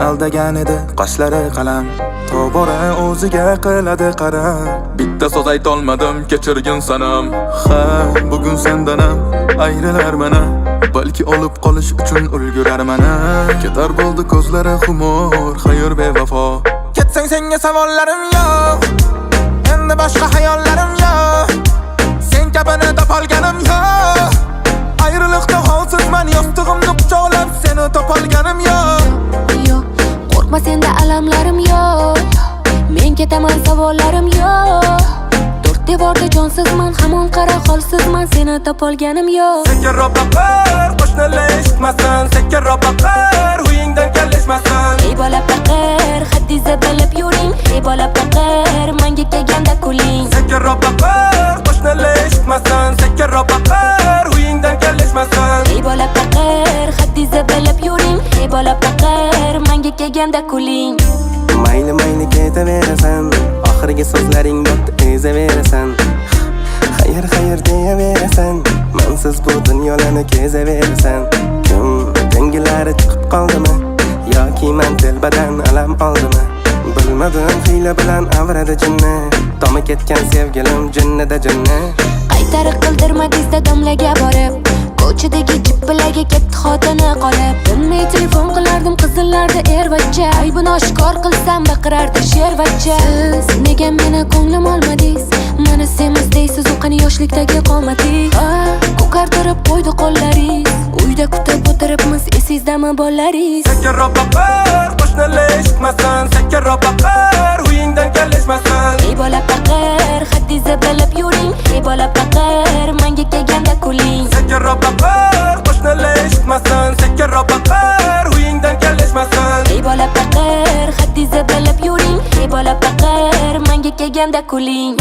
aldagan edi qoshlari qalam, tobora o'ziga qiladi qaram. Bitta so'z aytolmadim, kechirgin sanam. Ha, bugun sendanam ayrilar mana, balki olib qolish uchun ulgurar mana. Ketar bo'ldi ko'zlari xumor, xayr bevafo. Ketsang senga savollarim yo'q, endi boshqa hayollarim yo'q. Sen kabini topolganim yo'q. Ayriliqda holsizman, yostig'imni quchoqlab seni topolganim yo'q. Yo'q, qo'rqma senda alamlarim yo'q. Men ketaman, savollarim yo'q. To'rt devorda jonsizman, hamon qara holsizman, seni topolganim yo'q. Sekinroq baqir, qo'shnilar eshitmasin. Sekinroq baqir, uyingdan kelishmasin. Ey bola baqir, haddizni bilib yuring. Ey bola baqir, menga kelganda kuling. Sekinroq baqir, qo'shnilar eshitmasin. Sekinroq baqir, uyingdan kelishmasin. Ey bola baqir, haddizni bilib yuring. Ey bola baqir, menga kelganda kuling. Mayli mayli ketaverasan, oxirgi so'zlaring bo'pti ezaverasan. Xayr xayr deyaverasan, mensiz bu dunyolarni kezaverasan. Kim dengilari chiqib qoldimi yoki men telbadan alam oldimi? Bilmadim, hiyla bilan avradi jinni, tomi ketgan sevgilim jinnida jinni. Qaytarib qildirma tezda domlaga borib, ko'chadagi jippilarga ketdi xotini qolib. Bilmay telefon qilardim qizillarda ervacha, aybini oshkor qilsam baqirardi shervacha. Siz nega meni ko'nglim olmadingiz? Meni semiz deysiz, u qani yoshlikdagi qomatingiz? Ko'kartirib qo'ydi qo'llaringiz, uyda kutib o'tiribmiz, esizdami bolalaringiz? Sekinroq baqir, qo'shnilar eshitmasin. Sekinroq baqir, uyingdan kelishmasin. Ey bola baqir, haddizni bilib yuring. Ey bola baqir, menga kelganda kuling. Sekinroq baqir, qo'shnilar eshitmasin. Sekinroq baqir, uyingdan kelishmasin. Ey bola baqir, haddizni bilib yuring. Ey bola baqir, menga kelganda kuling.